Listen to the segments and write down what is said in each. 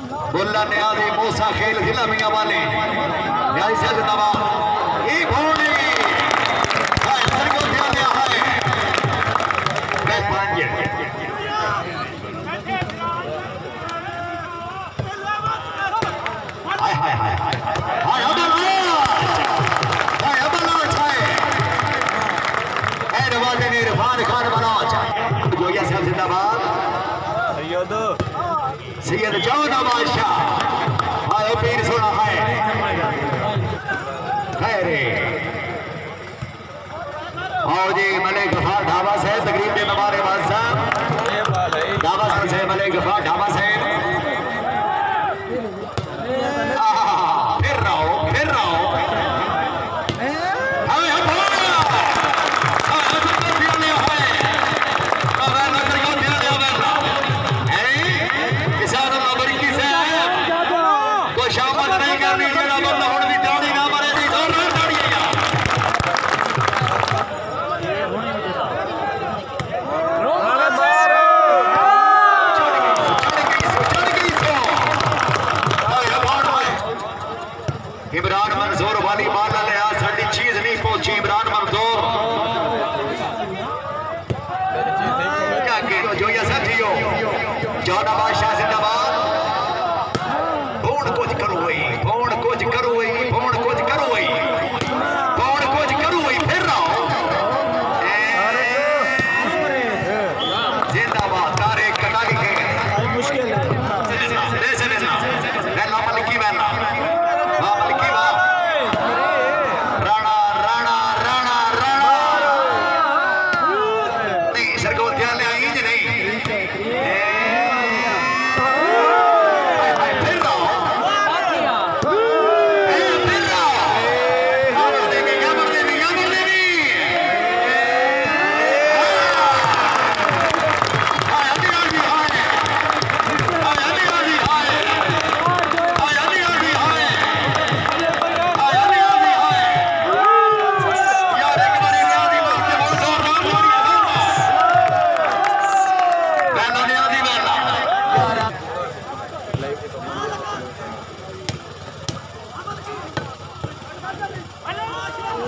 बुल्ला न्याजी मूसा खेल जिला मियां वाले न्याजी से जिंदाबाद ये भोनी हाय सर को ध्यान दिया है मैं पांच हाय हाय हाय हाय अबलाज है नवाज़ इरफान खान बलाज जो ये सब जिंदाबाद सैयद जौदा बादशाह आए पीर सुना है खैरे और जी मलिक गफार ढाबा से तकरीब में हमारे बादशाह ढाबा से मलिक गफार ढाबा से फिर रहो इमरान मंजूर वाली माला ले आज साड़ी चीज नहीं पहुंची इमरान मंजूर क्या जो ये साथियों जौना बादशाह जिंदाबाद कौन कुछ करो वही फिर रहो जिंदाबाद तारे कटारी के मुश्किल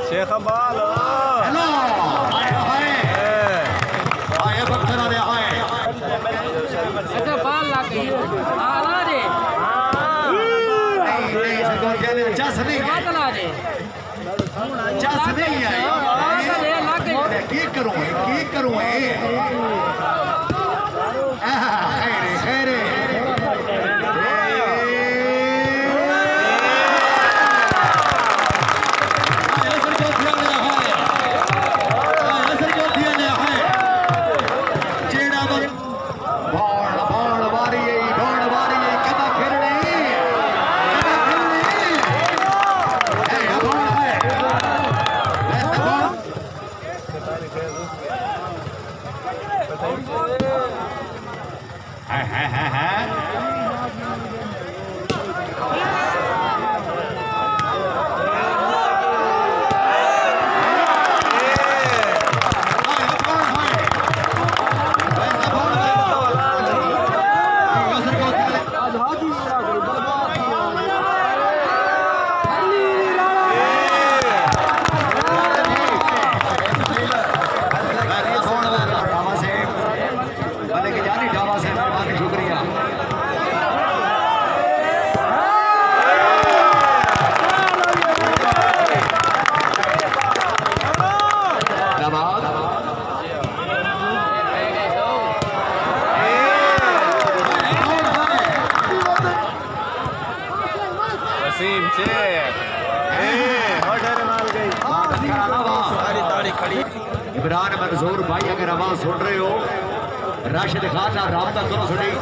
शेख अब्बाल हेलो आए बक्कर आ रहा है अच्छा बाल ला के आला रे नहीं इसको कहने जस नहीं बातला रे जस नहीं है की करूं खैरे इमरान मंजूर भाई अगर आवाज सुन रहे हो राशिद खान राबता करो थोड़ी।